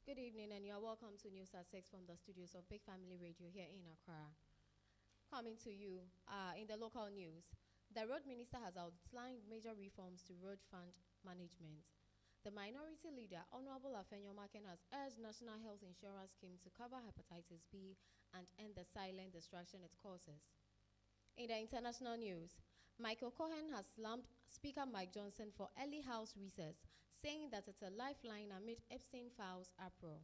Good evening, and you are welcome to News at 6 from the studios of Big Family Radio here in Accra. Coming to you in the local news, the road minister has outlined major reforms to road fund management. The minority leader, Honorable Afenyo Maken, has urged National Health Insurance Scheme to cover hepatitis B and end the silent destruction it causes. In the international news, Michael Cohen has slammed Speaker Mike Johnson for early House recess, saying that it's a lifeline amid Epstein files uproar.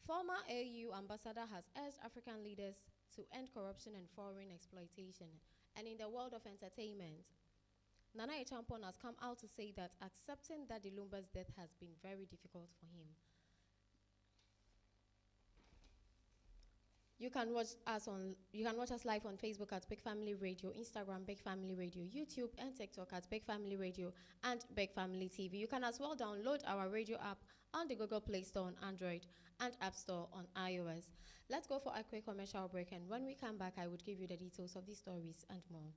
Former AU ambassador has urged African leaders to end corruption and foreign exploitation. And in the world of entertainment, Nana Echampon has come out to say that accepting Daddy Lumba's death has been very difficult for him. You can watch us live on Facebook at Big Family Radio, Instagram Big Family Radio, YouTube and TikTok at Big Family Radio and Big Family TV. You can as well download our radio app on the Google Play Store on Android and App Store on iOS. Let's go for a quick commercial break, and when we come back, I would give you the details of these stories and more.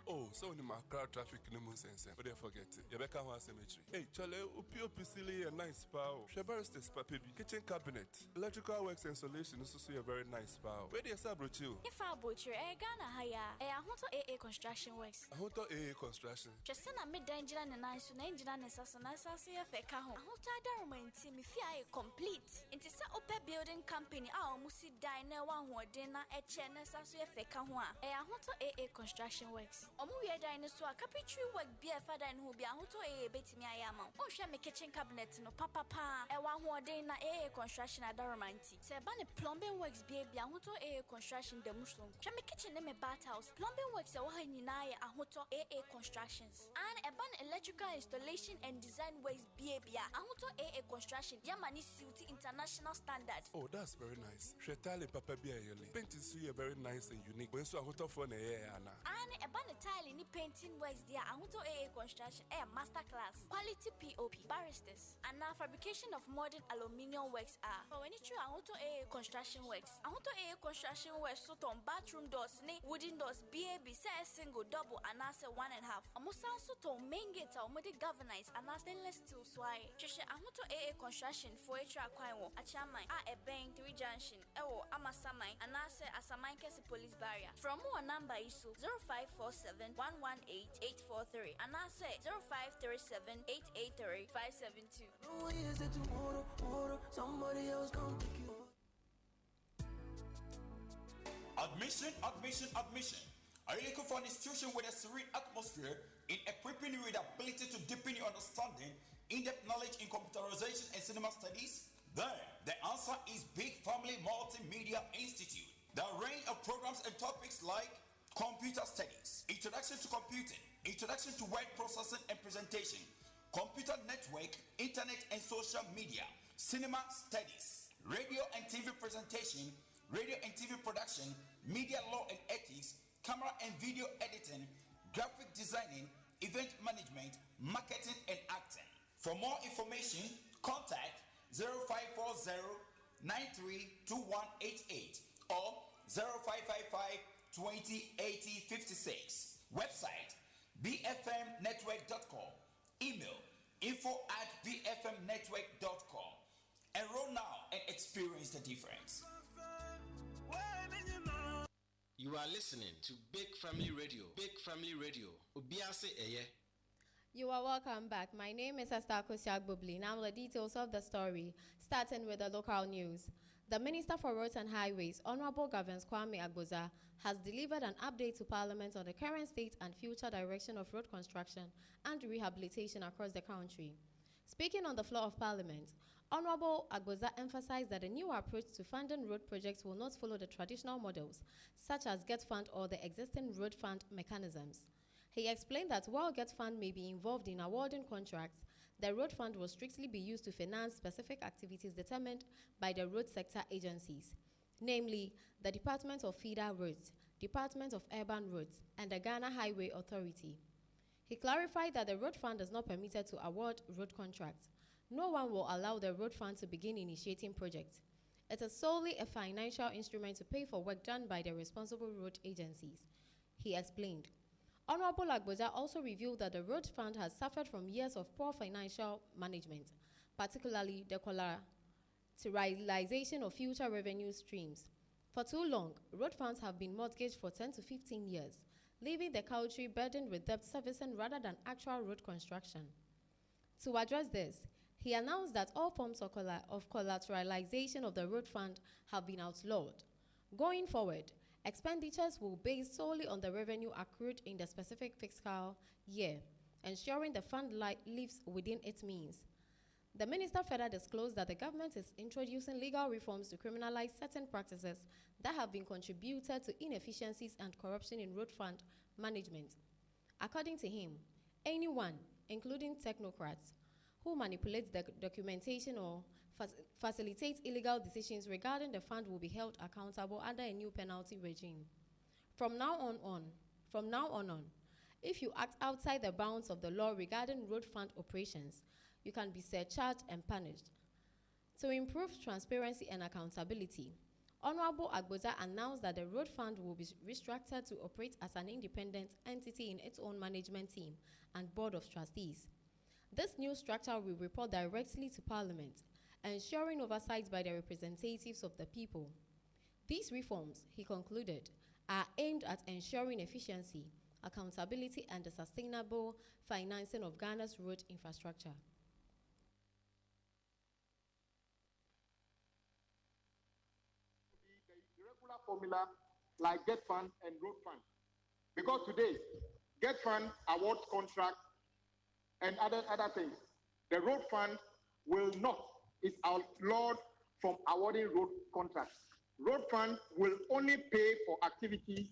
Oh, so in my car traffic no more sense. But they forget it. Rebecca was cemetery. Hey, Charlie, Upio silly and nice power. Shabaristas papi, kitchen cabinet, electrical works installation is also a very nice power. Where do you sabro you? If I butcher a Ghana hire, a Hunter AA construction works. A Hunter AA construction. Just send a mid danger and a nice engine and assassination. I see a fake home. Hunter Darman team if I complete. It is a upper building company. Our Musi diner one who dinner at Chenes as we a fake home. A Hunter AA construction works. Omuya dinosaur capitry work be a father and who be a Hunter AA betting me I am. Oh, shall me kitchen cabinet no papa. A one who dinner AA construction at Daramanti. Say bunny plumbing works be a Hunter AA construction the mushroom. Shall me kitchen name a bathhouse. Plumbing works a Wahanina a Hunter AA constructions. And a bun electrical installation and design works be a Hunter AA construction. Yamani City International Standard. Oh, that's very nice. Shetali Papa Bia Yeli. Paint is very nice and unique. When so a Hunter for and a banner tile in the painting works there. Ahuto AA construction a masterclass. Quality POP barristers. And now fabrication of modern aluminium works are. For when it's true Ahuto AA construction works. Ahuto AA construction works so on bathroom doors, wooden doors, BAB, say single, double, and answer 1.5. Almost also to main gate or modi governance and stainless steel swai. Trisha Ahuto AA construction for a track a chamai, a bank, 3 junction, Amasamai, and answer as a Michael's police barrier. From more number is 0547 118 843 and I say 0537 883 572. Somebody else come pick you. Admission. Are you looking for an institution with a serene atmosphere in equipping you with the ability to deepen your understanding, in-depth knowledge in computerization and cinema studies? Then the answer is Big Family Multimedia Institute. The range of programs and topics like computer studies, introduction to computing, introduction to word processing and presentation, computer network, internet and social media, cinema studies, radio and TV presentation, radio and TV production, media law and ethics, camera and video editing, graphic designing, event management, marketing and acting. For more information, contact 0540 932188 or 0555 208056. Website bfmnetwork.com. Email info@bfmnetwork.com. Enroll now and experience the difference. You are listening to Big Family Radio. Big Family Radio. Obiase Eye. You are welcome back. My name is Astako Siagbubli. Now the details of the story, starting with the local news. The Minister for Roads and Highways, Honorable Gavin Kwame Agboza, has delivered an update to Parliament on the current state and future direction of road construction and rehabilitation across the country. Speaking on the floor of Parliament, Honorable Agboza emphasized that a new approach to funding road projects will not follow the traditional models, such as Get Fund or the existing road fund mechanisms. He explained that while Get Fund may be involved in awarding contracts, the road fund will strictly be used to finance specific activities determined by the road sector agencies, namely the Department of Feeder Roads, Department of Urban Roads, and the Ghana Highway Authority. He clarified that the road fund is not permitted to award road contracts. No one will allow the road fund to begin initiating projects. It is solely a financial instrument to pay for work done by the responsible road agencies. He explained. Honorable Agboja also revealed that the road fund has suffered from years of poor financial management, particularly the collateralization of future revenue streams. For too long, road funds have been mortgaged for 10 to 15 years, leaving the country burdened with debt servicing rather than actual road construction. To address this, he announced that all forms of collateralization of the road fund have been outlawed. Going forward, expenditures will be based solely on the revenue accrued in the specific fiscal year, ensuring the fund lives within its means. The minister further disclosed that the government is introducing legal reforms to criminalize certain practices that have been contributed to inefficiencies and corruption in road fund management. According to him, anyone, including technocrats, who manipulates the documentation or facilitates illegal decisions regarding the fund will be held accountable under a new penalty regime. From now on, if you act outside the bounds of the law regarding road fund operations, you can be surcharged and punished. To improve transparency and accountability, Honorable Agboza announced that the road fund will be restructured to operate as an independent entity in its own management team and board of trustees. This new structure will report directly to Parliament, ensuring oversight by the representatives of the people. These reforms, he concluded, are aimed at ensuring efficiency, accountability, and the sustainable financing of Ghana's road infrastructure. The regular formula like Get Fund and Road Fund. Because today, Get Fund awards contract and other things. The Road Fund will not, is outlawed from awarding road contracts. Road Fund will only pay for activities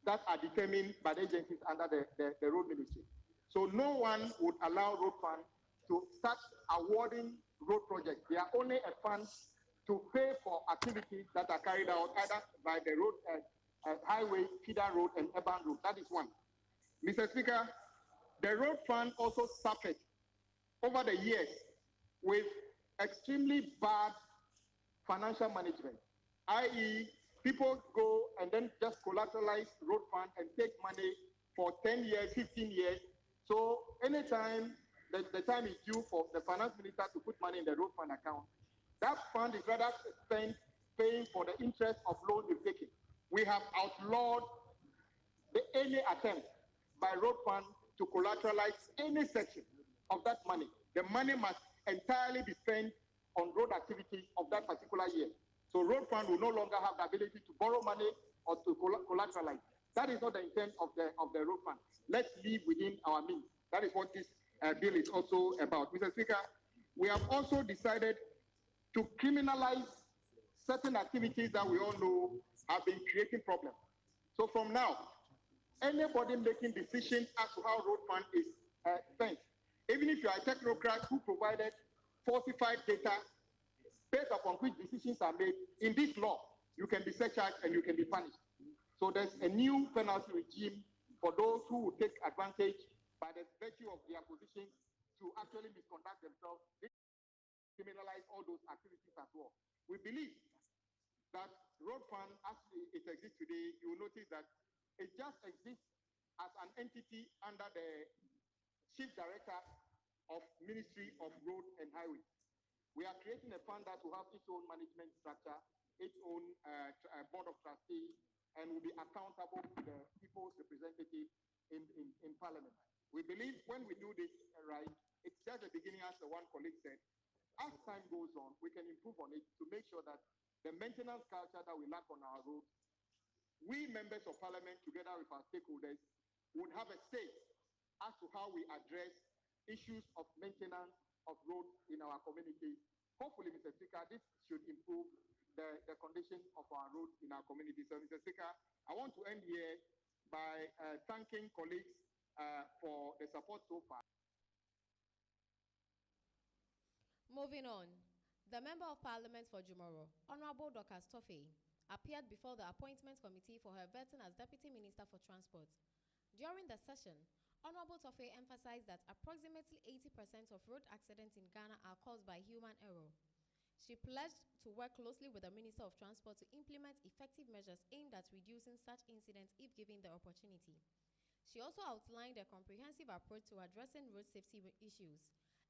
that are determined by the agencies under the Road Ministry. So no one would allow Road Fund to start awarding road projects. They are only a fund to pay for activities that are carried out either by the road, highway, feeder road, and urban road. That is one. Mr. Speaker, the Road Fund also suffered over the years with extremely bad financial management, i.e., people go and then just collateralize road fund and take money for 10 years, 15 years. So anytime the time is due for the finance minister to put money in the road fund account, that fund is rather spent paying for the interest of loans you've taken. We have outlawed any attempt by road fund to collateralize any section of that money. The money must entirely be spent on road activities of that particular year. So road fund will no longer have the ability to borrow money or to collateralize. That is not the intent of the road fund. Let's live within our means. That is what this bill is also about. Mr. Speaker, we have also decided to criminalize certain activities that we all know have been creating problems. So from now, anybody making decisions as to how road fund is spent, even if you are a technocrat who provided falsified data based upon which decisions are made, in this law, you can be surcharged and you can be punished. So there's a new penalty regime for those who will take advantage by the virtue of their position to actually misconduct themselves. They criminalize all those activities as well. We believe that road fund, as it exists today, you will notice that it just exists as an entity under the Chief Director of Ministry of Road and Highways. We are creating a fund that will have its own management structure, its own board of trustees, and will be accountable to the people's representatives in Parliament. We believe when we do this right, it's just the beginning, as the one colleague said. As time goes on, we can improve on it to make sure that the maintenance culture that we lack on our roads, we members of Parliament, together with our stakeholders, would have a say as to how we address issues of maintenance of roads in our communities. Hopefully, Mr. Speaker, this should improve the condition of our roads in our communities. So, Mr. Speaker, I want to end here by thanking colleagues for the support so far. Moving on, the Member of Parliament for Jumoro, Honorable Dr. Stoffey, appeared before the Appointments Committee for her vetting as Deputy Minister for Transport. During the session, Honorable Stoffey emphasized that approximately 80% of road accidents in Ghana are caused by human error. She pledged to work closely with the Minister of Transport to implement effective measures aimed at reducing such incidents if given the opportunity. She also outlined a comprehensive approach to addressing road safety issues,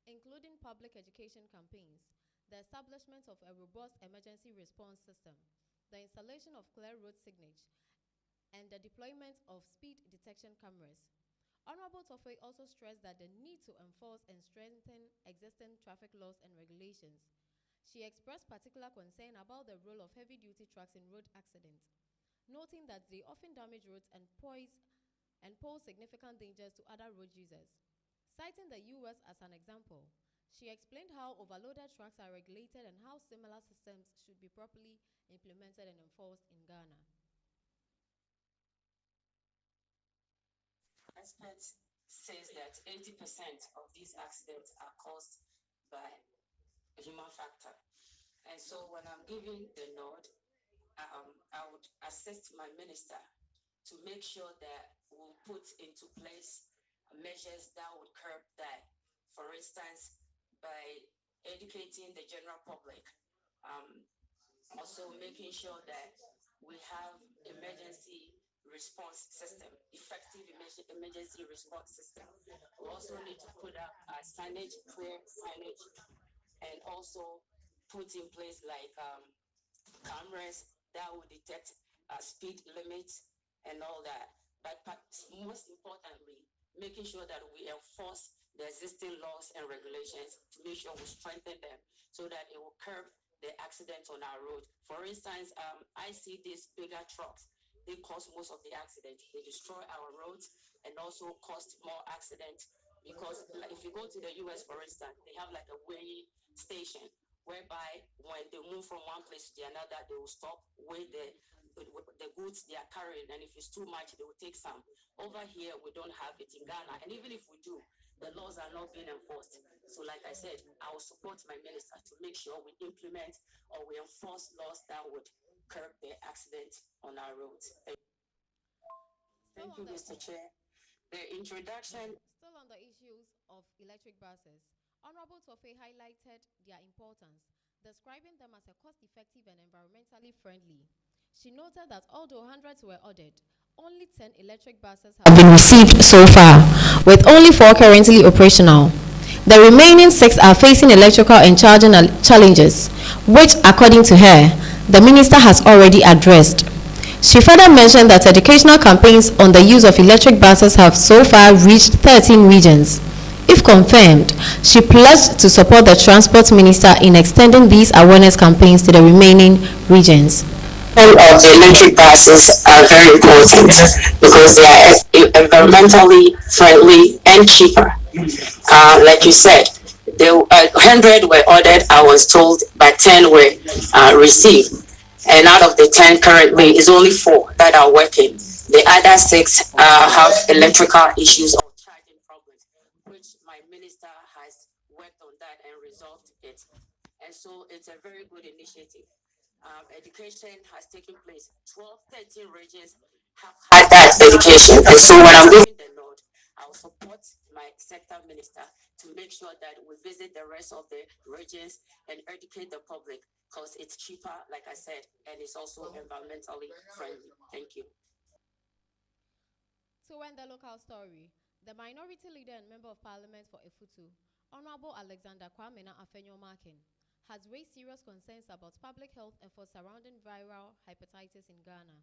including public education campaigns, the establishment of a robust emergency response system, the installation of clear road signage, and the deployment of speed detection cameras. Honorable Toffey also stressed that the need to enforce and strengthen existing traffic laws and regulations. She expressed particular concern about the role of heavy-duty trucks in road accidents, noting that they often damage roads and pose significant dangers to other road users. Citing the US as an example, she explained how overloaded trucks are regulated and how similar systems should be properly implemented and enforced in Ghana. Experts says that 80% of these accidents are caused by a human factor. And so when I'm giving the nod, I would assist my minister to make sure that we'll put into place measures that would curb that. For instance, by educating the general public, also making sure that we have emergency response system, effective emergency response system. We also need to put up signage, clear signage, and also put in place like cameras that will detect speed limits and all that. But most importantly, making sure that we enforce the existing laws and regulations to make sure we strengthen them so that it will curb the accidents on our road. For instance, I see these bigger trucks. They cause most of the accidents. They destroy our roads and also cause more accidents because like, if you go to the US, for instance, they have like a weighing station whereby when they move from one place to another, they will stop, weigh the goods they are carrying, and if it's too much, they will take some. Over here, we don't have it in Ghana, and even if we do, the laws are not being enforced. So like I said, I will support my minister to make sure we implement or we enforce laws that would curb the accident on our roads. Thank you, Mr. Chair. The introduction. Still on the issues of electric buses, Honorable Tofe highlighted their importance, describing them as a cost-effective and environmentally friendly. She noted that although hundreds were ordered, only 10 electric buses have been received so far, with only 4 currently operational. The remaining 6 are facing electrical and charging challenges, which, according to her, the minister has already addressed. She further mentioned that educational campaigns on the use of electric buses have so far reached 13 regions. If confirmed, she pledged to support the transport minister in extending these awareness campaigns to the remaining regions. All of the electric buses are very important because they are environmentally friendly and cheaper. Like you said, the 100 were ordered, I was told, but 10 were received. And out of the 10 currently, is only 4 that are working. The other 6 have electrical issues or charging problems, which my minister has worked on that and resolved it. And so it's a very good initiative. Education has taken place. 12, 13 regions have had that education. And so when I'm giving the nod, I'll support my sector minister to make sure that we visit the rest of the regions and educate the public because it's cheaper, like I said, and it's also environmentally friendly. Thank you. To end the local story, the minority leader and member of parliament for Efutu, Honorable Alexander Kwamena Afenyo-Markin, has raised serious concerns about public health efforts surrounding viral hepatitis in Ghana.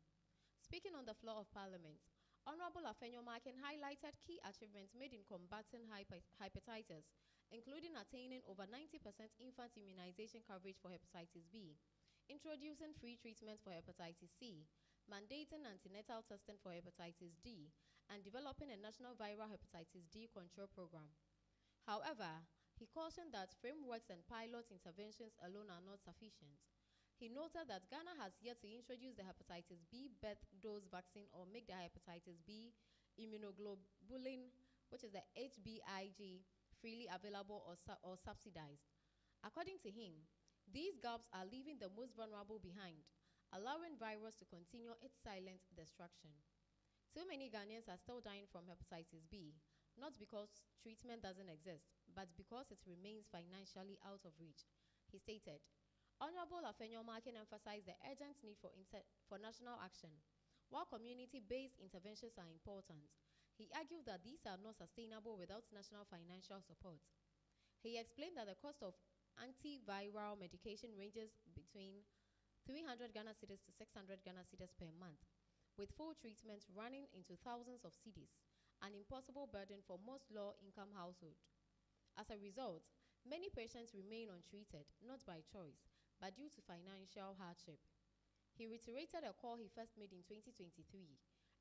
Speaking on the floor of Parliament, Honorable Afenyo-Markin highlighted key achievements made in combating hepatitis, including attaining over 90% infant immunization coverage for hepatitis B, introducing free treatment for hepatitis C, mandating antenatal testing for hepatitis D, and developing a national viral hepatitis D control program. However, he cautioned that frameworks and pilot interventions alone are not sufficient. He noted that Ghana has yet to introduce the hepatitis B birth dose vaccine or make the hepatitis B immunoglobulin, which is the HBIG, freely available or subsidized. According to him, these gaps are leaving the most vulnerable behind, allowing virus to continue its silent destruction. Too many Ghanaians are still dying from hepatitis B, not because treatment doesn't exist, but because it remains financially out of reach. He stated, Honorable Afenyo-Markin emphasized the urgent need for national action. While community-based interventions are important, He argued that these are not sustainable without national financial support. He explained that the cost of antiviral medication ranges between 300 Ghana cedis to 600 Ghana cedis per month, with full treatment running into thousands of cedis, an impossible burden for most low-income households. As a result, many patients remain untreated, not by choice, but due to financial hardship. He reiterated a call he first made in 2023,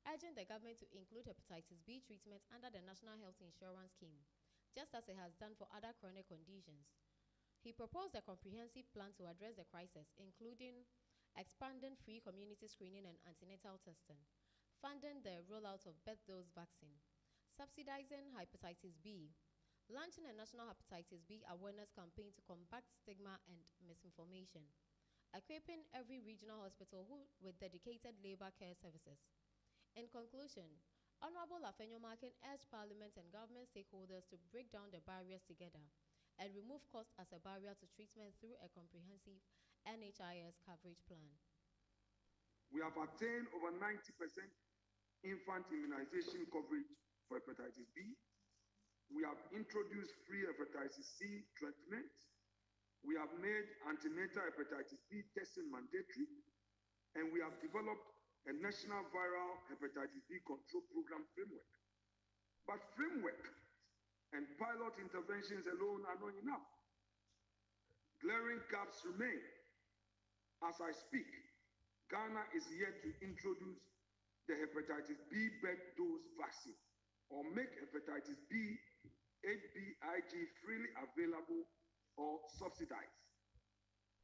urging the government to include hepatitis B treatment under the National Health Insurance Scheme, just as it has done for other chronic conditions. He proposed a comprehensive plan to address the crisis, including expanding free community screening and antenatal testing, funding the rollout of birth dose vaccine, subsidizing hepatitis B, launching a national hepatitis B awareness campaign to combat stigma and misinformation, equipping every regional hospital with dedicated labor care services. In conclusion, Honorable Afenyomakin urged Parliament and government stakeholders to break down the barriers together and remove cost as a barrier to treatment through a comprehensive NHIS coverage plan. We have attained over 90% infant immunization coverage for hepatitis B. We have introduced free hepatitis C treatment. We have made antenatal hepatitis B testing mandatory, and we have developed a national viral hepatitis B control program framework. But framework and pilot interventions alone are not enough. Glaring gaps remain. As I speak, Ghana is yet to introduce the hepatitis B birth dose vaccine or make hepatitis B HBIG freely available or subsidized.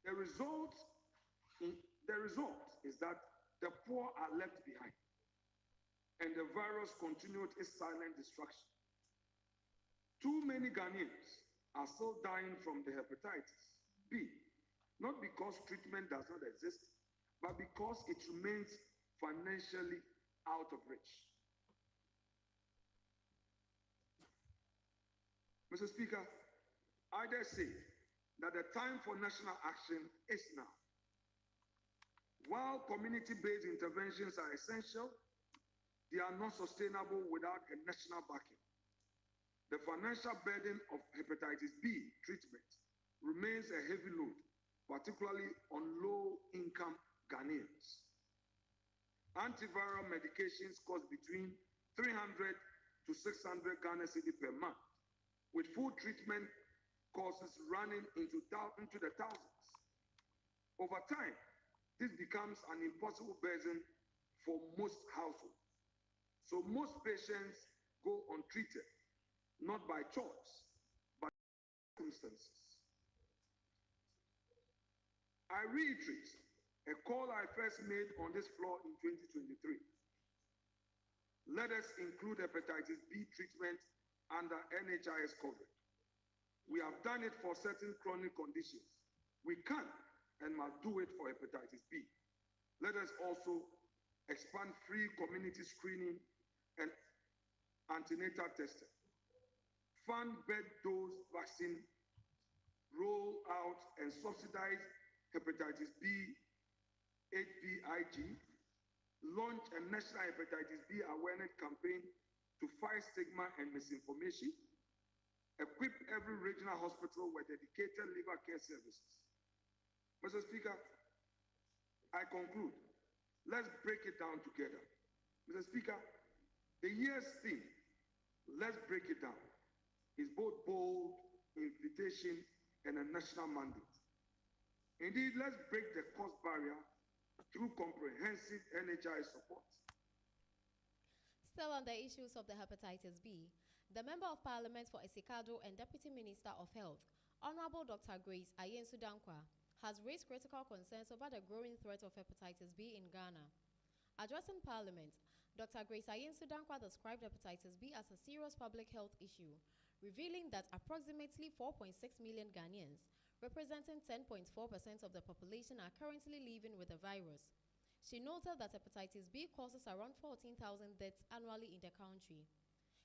The result is that the poor are left behind and the virus continued its silent destruction. Too many Ghanaians are still dying from the hepatitis B, not because treatment does not exist, but because it remains financially out of reach. Mr. Speaker, I dare say that the time for national action is now. While community-based interventions are essential, they are not sustainable without a national backing. The financial burden of hepatitis B treatment remains a heavy load, particularly on low-income Ghanaians. Antiviral medications cost between 300 to 600 Ghana cedi per month, with full treatment costs running into the thousands. Over time, this becomes an impossible burden for most households. So most patients go untreated, not by choice, but circumstances. I reiterate a call I first made on this floor in 2023. Let us include hepatitis B treatment under NHIS coverage. We have done it for certain chronic conditions. We can and must do it for hepatitis B. Let us also expand free community screening and antenatal testing. Fund birth dose vaccine, roll out and subsidize hepatitis B, HBIG, launch a national hepatitis B awareness campaign to fight stigma and misinformation, equip every regional hospital with dedicated liver care services. Mr. Speaker, I conclude. Let's break it down together. Mr. Speaker, the year's theme, let's break it down, is both bold, invitation, and a national mandate. Indeed, let's break the cost barrier through comprehensive NHI support. Still on the issues of the hepatitis B, the Member of Parliament for Esikado and Deputy Minister of Health, Honorable Dr. Grace Ayensu Dankwa, has raised critical concerns over the growing threat of hepatitis B in Ghana. Addressing Parliament, Dr. Grace Ayensu Dankwa described hepatitis B as a serious public health issue, revealing that approximately 4.6 million Ghanaians, representing 10.4% of the population, are currently living with the virus. She noted that hepatitis B causes around 14,000 deaths annually in the country.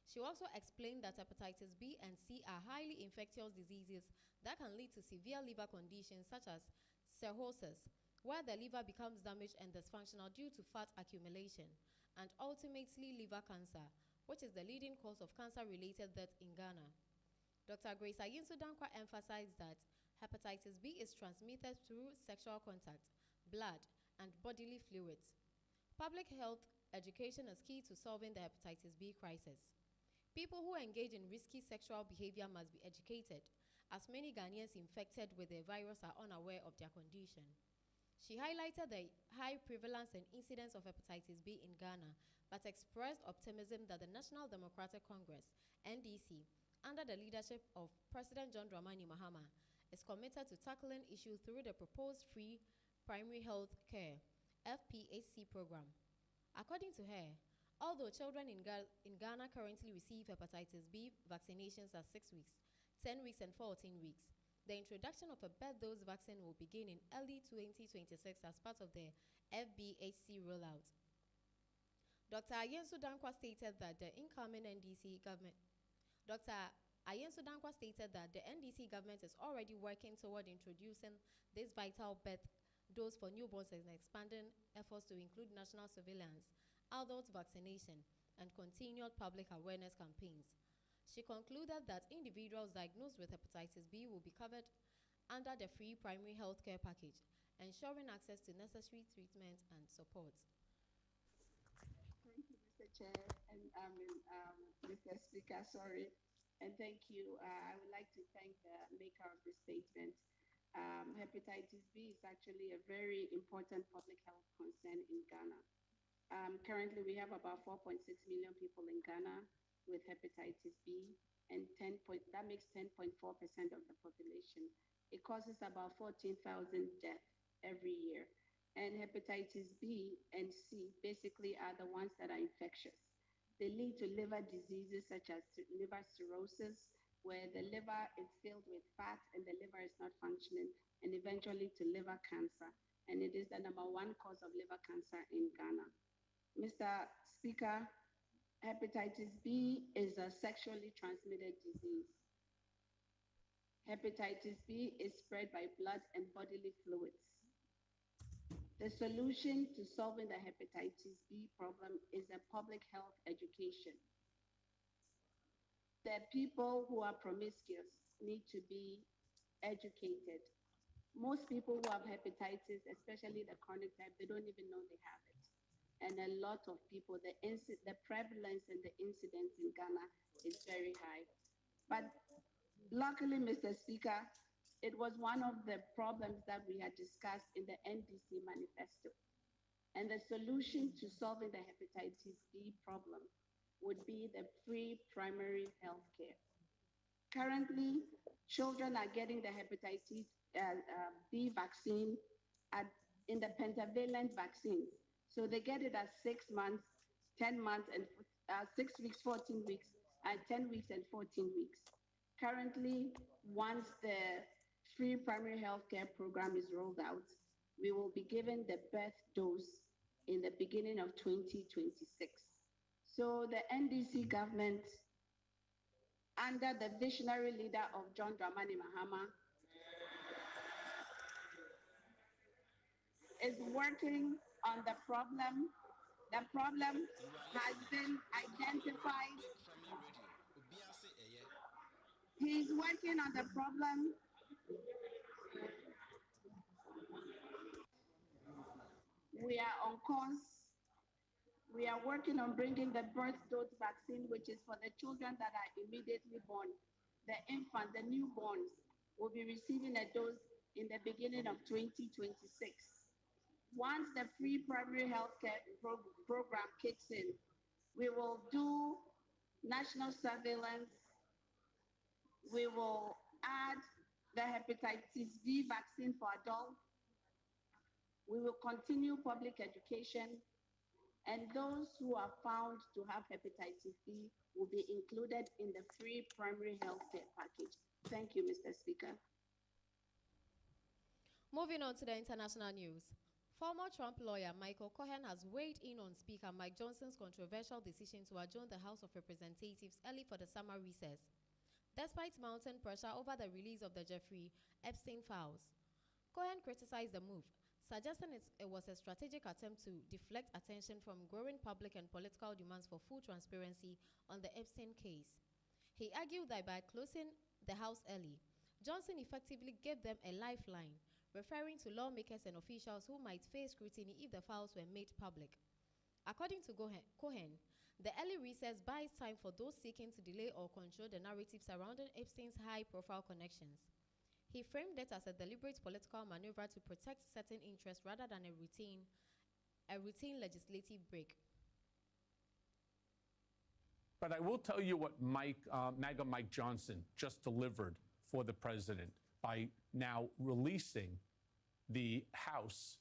She also explained that hepatitis B and C are highly infectious diseases that can lead to severe liver conditions such as cirrhosis, where the liver becomes damaged and dysfunctional due to fat accumulation, and ultimately liver cancer, which is the leading cause of cancer-related death in Ghana. Dr. Grace Ayinsudankwa emphasized that hepatitis B is transmitted through sexual contact, blood, and bodily fluids. Public health education is key to solving the hepatitis B crisis. People who engage in risky sexual behavior must be educated, as many Ghanaians infected with the virus are unaware of their condition. She highlighted the high prevalence and incidence of hepatitis B in Ghana, but expressed optimism that the National Democratic Congress, NDC, under the leadership of President John Dramani Mahama, is committed to tackling issues through the proposed free primary health care (FPHC) program. According to her, although children in Ghana currently receive hepatitis B vaccinations at 6 weeks, 10 weeks, and 14 weeks, the introduction of a birth dose vaccine will begin in early 2026 as part of the FBHC rollout. Dr. Ayensu Dankwa stated that the incoming NDC government Dr. Ayensu Dankwa stated that the NDC government is already working toward introducing this vital birth dose for newborns and expanding efforts to include national surveillance, adult vaccination, and continued public awareness campaigns. She concluded that individuals diagnosed with hepatitis B will be covered under the free primary health care package, ensuring access to necessary treatment and support. Thank you, Mr. Chair, and Mr. Speaker, sorry. And thank you. I would like to thank the maker of the statement. Hepatitis B is actually a very important public health concern in Ghana. Currently, we have about 4.6 million people in Ghana with hepatitis B, and that makes 10.4% of the population. It causes about 14,000 deaths every year. And hepatitis B and C basically are the ones that are infectious. They lead to liver diseases such as liver cirrhosis, where the liver is filled with fat and the liver is not functioning, and eventually to liver cancer. And it is the #1 cause of liver cancer in Ghana. Mr. Speaker, hepatitis B is a sexually transmitted disease. Hepatitis B is spread by blood and bodily fluids. The solution to solving the hepatitis B problem is a public health education. The people who are promiscuous need to be educated. Most people who have hepatitis, especially the chronic type, they don't even know they have it. And a lot of people, the prevalence and the incidence in Ghana is very high. But luckily, Mr. Speaker, it was one of the problems that we had discussed in the NDC manifesto. And the solution to solving the hepatitis B problem would be the free primary health care. Currently, children are getting the hepatitis B vaccine in the pentavalent vaccines. So they get it at 6 months, 10 months, and 6 weeks, 14 weeks, and 10 weeks and 14 weeks. Currently, once the free primary health care program is rolled out, we will be given the birth dose in the beginning of 2026. So the NDC government, under the visionary leader of John Dramani Mahama, is working on the problem. The problem has been identified. He's working on the problem. We are on course. We are working on bringing the birth dose vaccine, which is for the children that are immediately born. The infant, the newborns, will be receiving a dose in the beginning of 2026. Once the free primary health care program kicks in, we will do national surveillance. We will add the hepatitis B vaccine for adults. We will continue public education, and those who are found to have hepatitis B will be included in the free primary health care package. Thank you, Mr. Speaker. Moving on to the international news. Former Trump lawyer Michael Cohen has weighed in on Speaker Mike Johnson's controversial decision to adjourn the House of Representatives early for the summer recess, despite mounting pressure over the release of the Jeffrey Epstein files. Cohen criticized the move, suggesting it was a strategic attempt to deflect attention from growing public and political demands for full transparency on the Epstein case. He argued that by closing the House early, Johnson effectively gave them a lifeline, referring to lawmakers and officials who might face scrutiny if the files were made public. According to Cohen, the early recess buys time for those seeking to delay or control the narrative surrounding Epstein's high-profile connections. He framed it as a deliberate political maneuver to protect certain interests rather than a routine legislative break. But I will tell you what MAGA Mike Johnson just delivered for the president by now releasing the House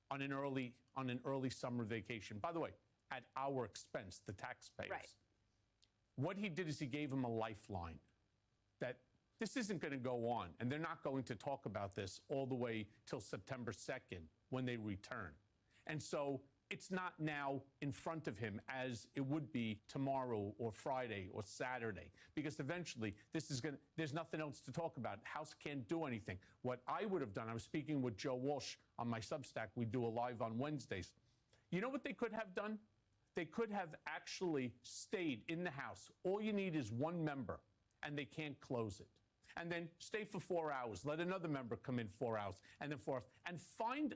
on an early summer vacation. By the way, at our expense, the taxpayers. Right. What he did is he gave him a lifeline that this isn't going to go on, and they're not going to talk about this all the way till September 2nd when they return. And so it's not now in front of him as it would be tomorrow or Friday or Saturday, because eventually there's nothing else to talk about. House can't do anything. What I would have done, I was speaking with Joe Walsh on my Substack. We do a live on Wednesdays. You know what they could have done? They could have actually stayed in the House. All you need is one member, and they can't close it. And then stay for 4 hours. Let another member come in 4 hours, and then 4 hours. And find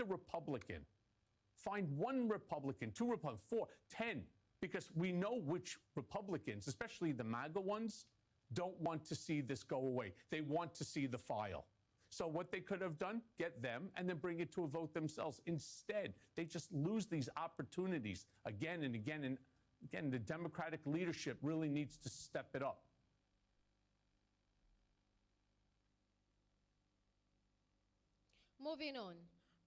a Republican. Find one Republican, two Republicans, 4, 10, because we know which Republicans, especially the MAGA ones, don't want to see this go away. They want to see the file. So what they could have done, get them and then bring it to a vote themselves. Instead, they just lose these opportunities again and again. And again, the Democratic leadership really needs to step it up. Moving on,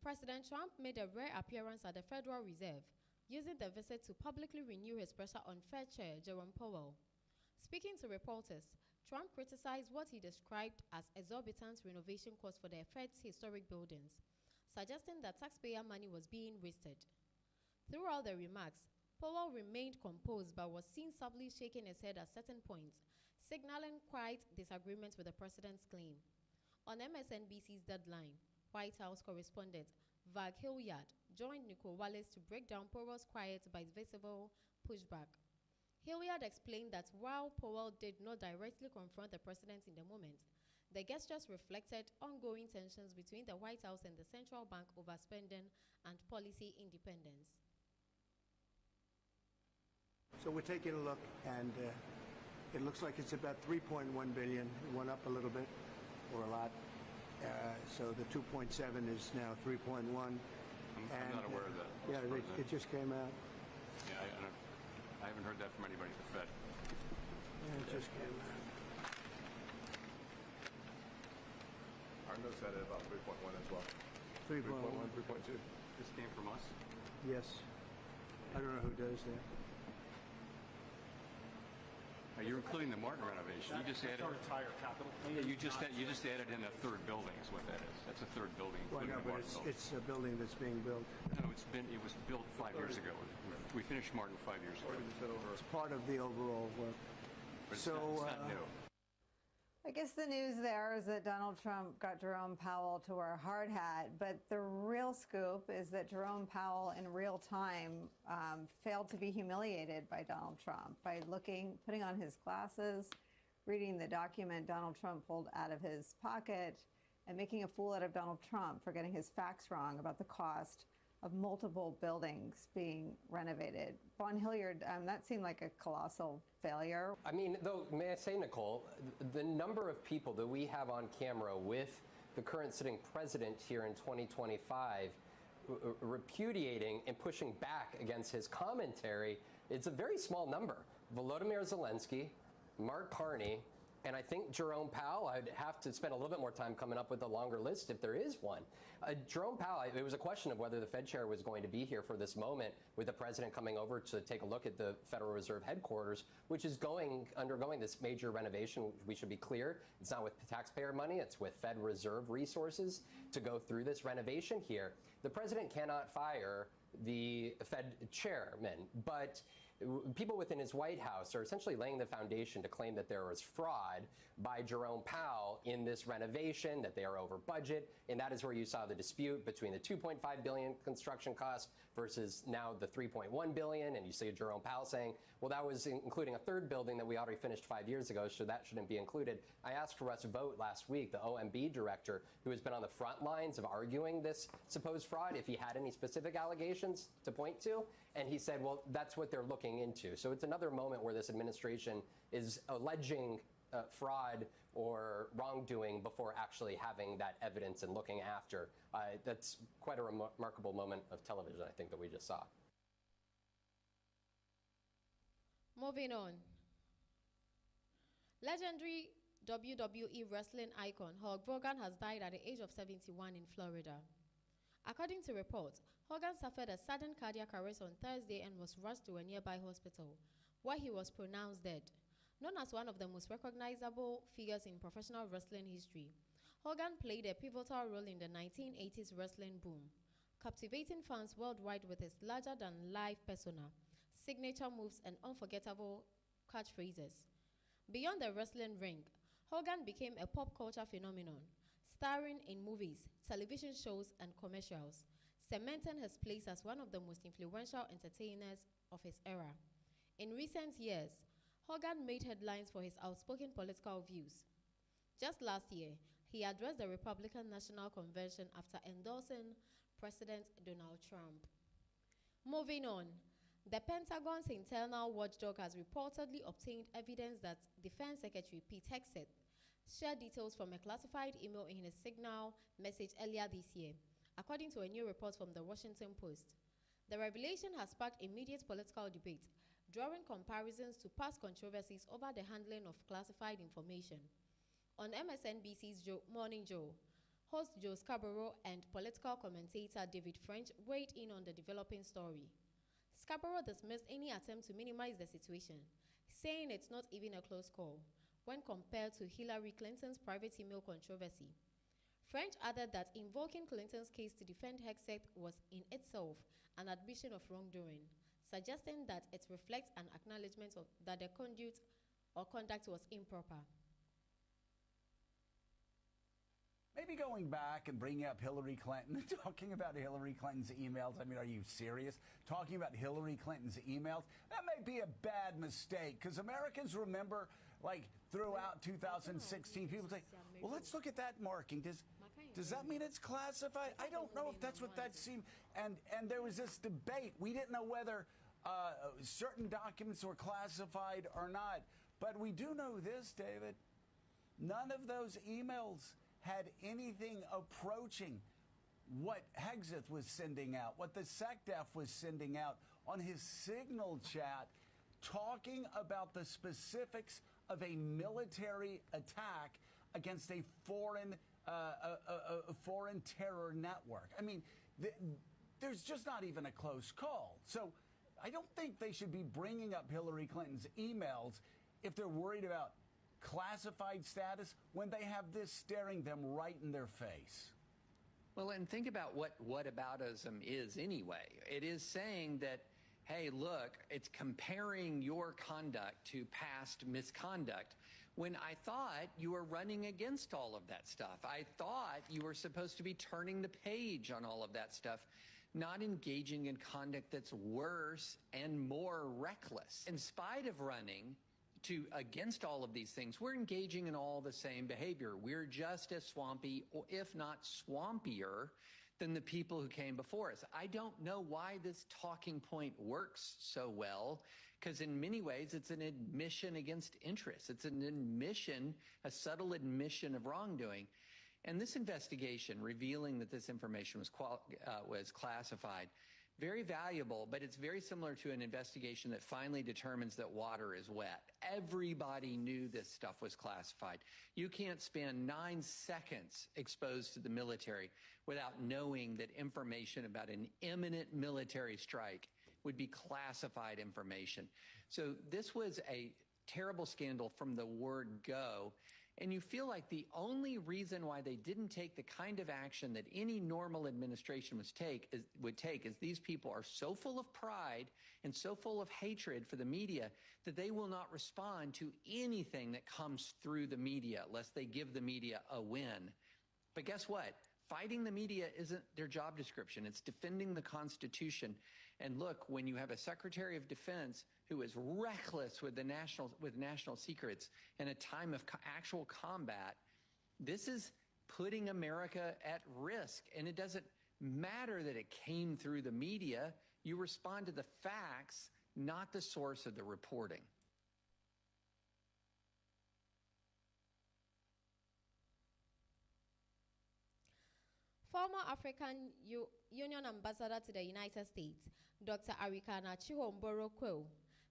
President Trump made a rare appearance at the Federal Reserve, using the visit to publicly renew his pressure on Fed Chair Jerome Powell. Speaking to reporters, Trump criticized what he described as exorbitant renovation costs for the Fed's historic buildings, suggesting that taxpayer money was being wasted. Throughout the remarks, Powell remained composed but was seen subtly shaking his head at certain points, signaling quiet disagreement with the president's claim. On MSNBC's Deadline, White House correspondent Vag Hilliard joined Nico Wallace to break down Powell's quiet but visible pushback. Hilliard explained that while Powell did not directly confront the president in the moment, the gestures reflected ongoing tensions between the White House and the central bank over spending and policy independence. So we're taking a look, and it looks like it's about $3.1 billion. It went up a little bit, or a lot. So the 2.7 is now 3.1. I'm not aware of that. Yeah, it just came out. Yeah, I haven't heard that from anybody at the Fed. Yeah, it just came out. Our notes had it about 3.1 as well. 3.1. 3.2. This came from us? Yes. I don't know who does that. You're including the Martin renovation. You just added our entire capital. Yeah, you just added in a third building is what that is. That's a third building. Well, no, but it's a building that's being built. No, it was built 5 years ago. We finished Martin 5 years ago. It's part of the overall work. But so it's not new. I guess the news there is that Donald Trump got Jerome Powell to wear a hard hat, but the real scoop is that Jerome Powell in real time failed to be humiliated by Donald Trump by putting on his glasses, reading the document Donald Trump pulled out of his pocket, and making a fool out of Donald Trump for getting his facts wrong about the cost of multiple buildings being renovated. Vaughn Hilliard, that seemed like a colossal failure. I mean, though, may I say, Nicole, the number of people that we have on camera with the current sitting president here in 2025 repudiating and pushing back against his commentary, it's a very small number. Volodymyr Zelensky, Mark Carney, and I think Jerome Powell. I'd have to spend a little bit more time coming up with a longer list if there is one. Jerome Powell, it was a question of whether the Fed chair was going to be here for this moment with the president coming over to take a look at the Federal Reserve headquarters, which is undergoing this major renovation. We should be clear, it's not with taxpayer money, it's with Fed Reserve resources to go through this renovation here. The president cannot fire the Fed chairman, but people within his White House are essentially laying the foundation to claim that there was fraud by Jerome Powell in this renovation, that they are over budget, and that is where you saw the dispute between the $2.5 billion construction costs versus now the $3.1 billion, and you see Jerome Powell saying, well, that was including a third building that we already finished 5 years ago, so that shouldn't be included. I asked Russ Vought last week, the OMB director, who has been on the front lines of arguing this supposed fraud, if he had any specific allegations to point to, and he said, well, that's what they're looking into. So it's another moment where this administration is alleging fraud or wrongdoing before actually having that evidence and looking after. That's quite a remarkable moment of television, I think, that we just saw. Moving on. Legendary WWE wrestling icon Hulk Hogan has died at the age of 71 in Florida. According to reports, Hogan suffered a sudden cardiac arrest on Thursday and was rushed to a nearby hospital, where he was pronounced dead. Known as one of the most recognizable figures in professional wrestling history, Hogan played a pivotal role in the 1980s wrestling boom, captivating fans worldwide with his larger-than-life persona, signature moves, and unforgettable catchphrases. Beyond the wrestling ring, Hogan became a pop culture phenomenon, starring in movies, television shows, and commercials, cementing his place as one of the most influential entertainers of his era. In recent years, Hogan made headlines for his outspoken political views. Just last year, he addressed the Republican National Convention after endorsing President Donald Trump. Moving on, the Pentagon's internal watchdog has reportedly obtained evidence that Defense Secretary Pete Hegseth shared details from a classified email in his Signal message earlier this year, according to a new report from the Washington Post. The revelation has sparked immediate political debate, drawing comparisons to past controversies over the handling of classified information. On MSNBC's Morning Joe, host Joe Scarborough and political commentator David French weighed in on the developing story. Scarborough dismissed any attempt to minimize the situation, saying it's not even a close call when compared to Hillary Clinton's private email controversy. French added that invoking Clinton's case to defend Hegseth was in itself an admission of wrongdoing, suggesting that it reflects an acknowledgement that the conduct or conduct was improper. Maybe going back and bringing up Hillary Clinton, talking about Hillary Clinton's emails. I mean, are you serious? Talking about Hillary Clinton's emails? That may be a bad mistake, because Americans remember, like, throughout 2016, people say, well, let's look at that marking. Does that mean it's classified? I don't know if that's what that seemed. And there was this debate. We didn't know whether certain documents were classified or not. But we do know this, David. None of those emails had anything approaching what Hegseth was sending out, what the SecDef was sending out on his Signal chat, talking about the specifics of a military attack against a foreign terror network. I mean, there's just not even a close call. So I don't think they should be bringing up Hillary Clinton's emails if they're worried about classified status when they have this staring them right in their face. Well, and think about what whataboutism is anyway. It is saying that, hey, look, it's comparing your conduct to past misconduct, when I thought you were running against all of that stuff. I thought you were supposed to be turning the page on all of that stuff, not engaging in conduct that's worse and more reckless. In spite of running against all of these things, we're engaging in all the same behavior. We're just as swampy, or if not swampier, than the people who came before us. I don't know why this talking point works so well, because in many ways it's an admission against interest. It's an admission, a subtle admission of wrongdoing. And this investigation revealing that this information was classified, very valuable, but it's very similar to an investigation that finally determines that water is wet. Everybody knew this stuff was classified. You can't spend 9 seconds exposed to the military without knowing that information about an imminent military strike would be classified information. So this was a terrible scandal from the word go. And you feel like the only reason why they didn't take the kind of action that any normal administration would take is these people are so full of pride and so full of hatred for the media that they will not respond to anything that comes through the media lest they give the media a win. But guess what? Fighting the media isn't their job description. It's defending the Constitution. And look, when you have a Secretary of Defense who is reckless with national secrets in a time of actual combat, this is putting America at risk. And it doesn't matter that it came through the media. You respond to the facts, not the source of the reporting. Former African Union Ambassador to the United States, Dr. Arikana Chihomboro-Quayle,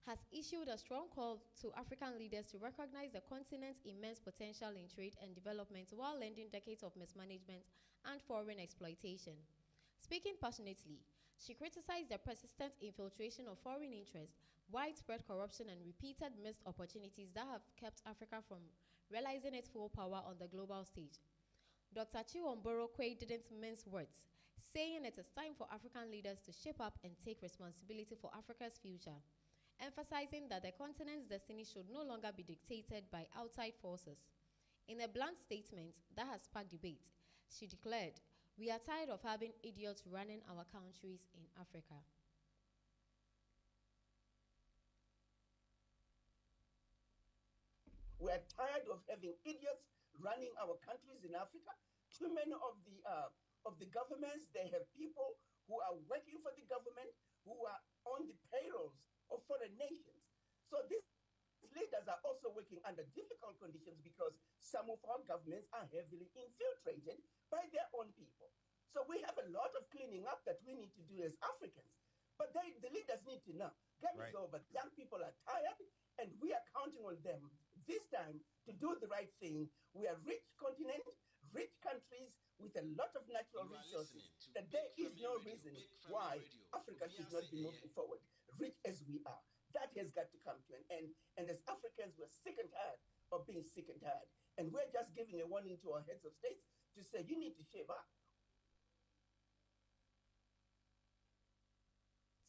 has issued a strong call to African leaders to recognize the continent's immense potential in trade and development while ending decades of mismanagement and foreign exploitation. Speaking passionately, she criticized the persistent infiltration of foreign interests, widespread corruption, and repeated missed opportunities that have kept Africa from realizing its full power on the global stage. Dr. Chihomboro-Quayle didn't mince words, saying it is time for African leaders to shape up and take responsibility for Africa's future, emphasizing that the continent's destiny should no longer be dictated by outside forces. In a blunt statement that has sparked debate, she declared, "We are tired of having idiots running our countries in Africa." We are tired of having idiots running our countries in Africa. Too many of the governments, they have people who are working for the government, who are on the payrolls of foreign nations. So these leaders are also working under difficult conditions because some of our governments are heavily infiltrated by their own people. So we have a lot of cleaning up that we need to do as Africans. But the leaders need to know, game is over. Young people are tired, and we are counting on them this time to do the right thing. We are rich continent, rich countries with a lot of natural resources, that there is no reason why Africa should not be moving forward, rich as we are. That has got to come to an end. And as Africans, we're sick and tired of being sick and tired. And we're just giving a warning to our heads of states to say, you need to shape up.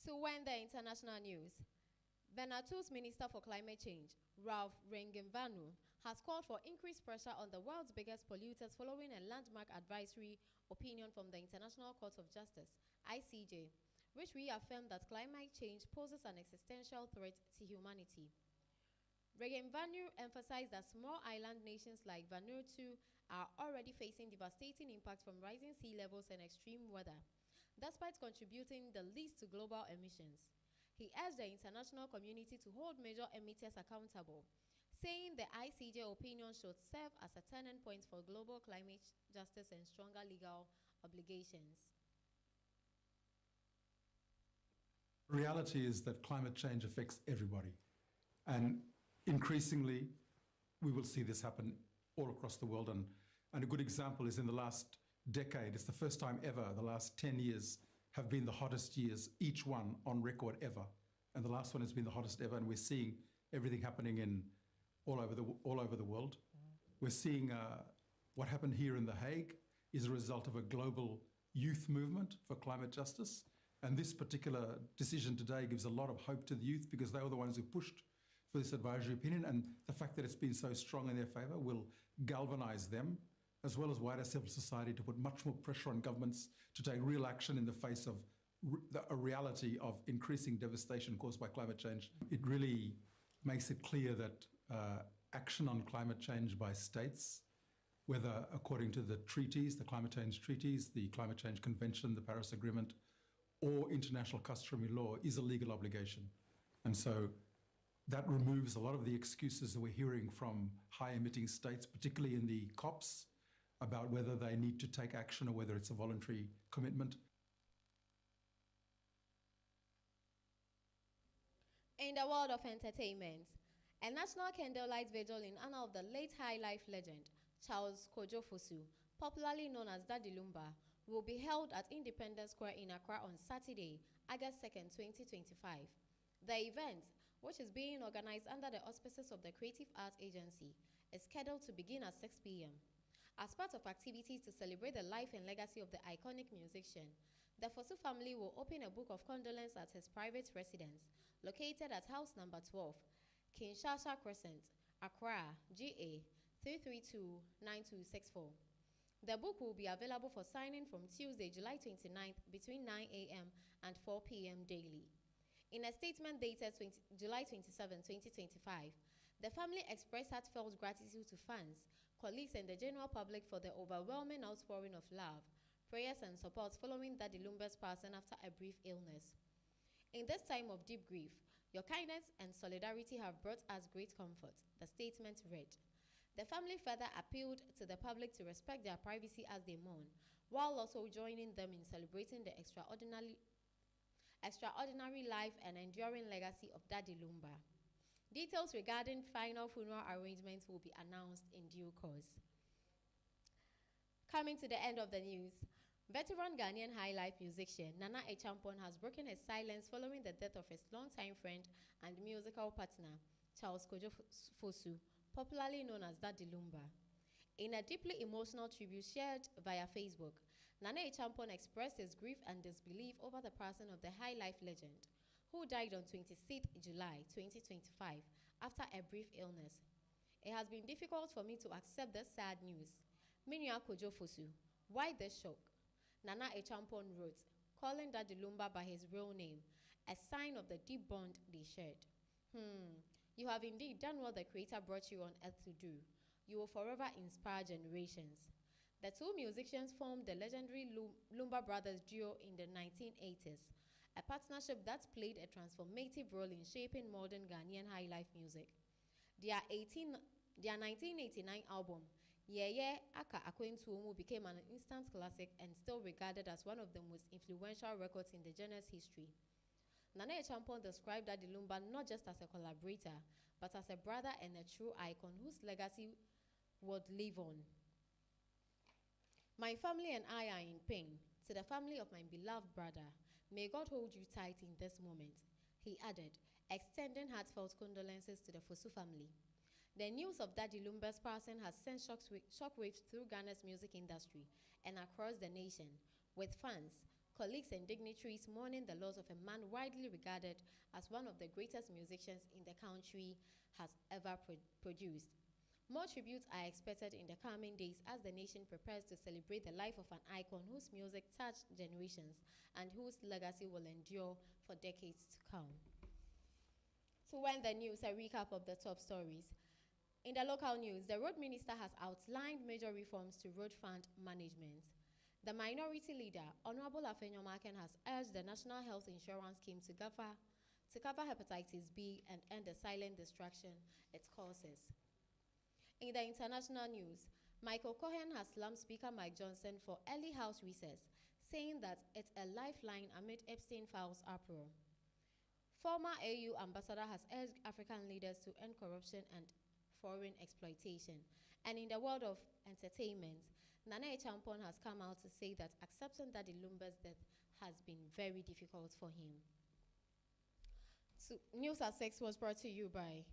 To end the international news, Vanuatu's Minister for Climate Change, Ralph Rengimvanu, has called for increased pressure on the world's biggest polluters following a landmark advisory opinion from the International Court of Justice, ICJ, which reaffirmed that climate change poses an existential threat to humanity. Rengimvanu emphasized that small island nations like Vanuatu are already facing devastating impacts from rising sea levels and extreme weather, despite contributing the least to global emissions. He urged the international community to hold major emitters accountable, saying the ICJ opinion should serve as a turning point for global climate justice and stronger legal obligations. Reality is that climate change affects everybody. And increasingly, we will see this happen all across the world. And a good example is in the last decade, it's the first time ever, the last 10 years have been the hottest years, each one on record ever. And the last one has been the hottest ever, and we're seeing everything happening all over the world. We're seeing what happened here in The Hague is a result of a global youth movement for climate justice. And this particular decision today gives a lot of hope to the youth because they were the ones who pushed for this advisory opinion. And the fact that it's been so strong in their favor will galvanize them, as well as wider civil society, to put much more pressure on governments to take real action in the face of a reality of increasing devastation caused by climate change. It really makes it clear that action on climate change by states, whether according to the treaties, the climate change treaties, the Climate Change Convention, the Paris Agreement, or international customary law, is a legal obligation. And so that removes a lot of the excuses that we're hearing from high-emitting states, particularly in the COPs, about whether they need to take action or whether it's a voluntary commitment. In the world of entertainment, a national candlelight vigil in honor of the late high life legend, Charles Kojo Fosu, popularly known as Daddy Lumba, will be held at Independence Square in Accra on Saturday, August 2nd, 2025. The event, which is being organized under the auspices of the Creative Arts Agency, is scheduled to begin at 6 p.m. As part of activities to celebrate the life and legacy of the iconic musician, the Fosu family will open a book of condolence at his private residence, located at house number 12, Kinshasa Crescent, Accra, GA 3329264. The book will be available for signing from Tuesday, July 29th between 9 a.m. and 4 p.m. daily. In a statement dated July 27, 2025, the family expressed heartfelt gratitude to fans, colleagues, and the general public for the overwhelming outpouring of love, prayers, and support following Daddy Lumba's passing after a brief illness. In this time of deep grief, your kindness and solidarity have brought us great comfort, the statement read. The family further appealed to the public to respect their privacy as they mourn, while also joining them in celebrating the extraordinary life and enduring legacy of Daddy Lumba. Details regarding final funeral arrangements will be announced in due course. Coming to the end of the news, veteran Ghanaian high life musician Nana Echampon has broken his silence following the death of his longtime friend and musical partner, Charles Kojo Fosu, popularly known as Daddy Lumba. In a deeply emotional tribute shared via Facebook, Nana Echampon expressed his grief and disbelief over the passing of the high life legend, who died on 26th July 2025 after a brief illness. It has been difficult for me to accept this sad news. Minya Kojo Fosu, why this shock? Nana Echampon wrote, calling Daddy Lumba by his real name, a sign of the deep bond they shared. You have indeed done what the Creator brought you on earth to do. You will forever inspire generations. The two musicians formed the legendary Lumba Brothers duo in the 1980s, a partnership that played a transformative role in shaping modern Ghanaian high life music. Their 1989 album, Yeye Aka Akwentuomu, became an instant classic and still regarded as one of the most influential records in the genre's history. Nana Echampon described Daddy Lumba not just as a collaborator, but as a brother and a true icon whose legacy would live on. My family and I are in pain. To the family of my beloved brother, may God hold you tight in this moment, he added, extending heartfelt condolences to the Fosu family. The news of Daddy Lumba's passing has sent shockwaves through Ghana's music industry and across the nation, with fans, colleagues, and dignitaries mourning the loss of a man widely regarded as one of the greatest musicians in the country has ever produced. More tributes are expected in the coming days as the nation prepares to celebrate the life of an icon whose music touched generations and whose legacy will endure for decades to come. To end the news, a recap of the top stories. In the local news, the road minister has outlined major reforms to road fund management. The minority leader, Honorable Afenyo Maken, has urged the National Health Insurance Scheme to cover hepatitis B and end the silent destruction it causes. In the international news, Michael Cohen has slammed Speaker Mike Johnson for early House recess, saying that it's a lifeline amid Epstein files uproar. Former AU ambassador has urged African leaders to end corruption and foreign exploitation. And in the world of entertainment, Nana Echampon has come out to say that accepting Daddy Lumba's death has been very difficult for him. So, News at 6 was brought to you by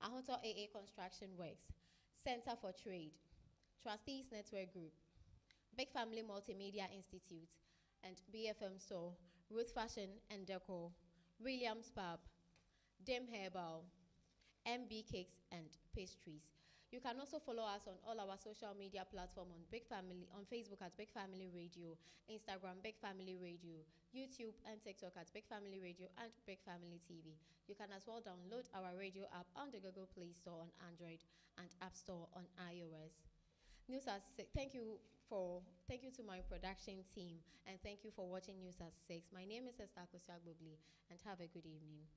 Ahoto AA Construction Works, Center for Trade, Trustees Network Group, Big Family Multimedia Institute, and BFM Store, Ruth Fashion and Deco, Williams Pub, Dim Herbal, MB Cakes and Pastries. You can also follow us on all our social media platforms on Facebook at Big Family Radio, Instagram Big Family Radio, YouTube and TikTok at Big Family Radio and Big Family TV. You can as well download our radio app on the Google Play Store on Android and App Store on iOS. Thank you to my production team, and thank you for watching News at 6. My name is Esther Kosia Gbobli, and have a good evening.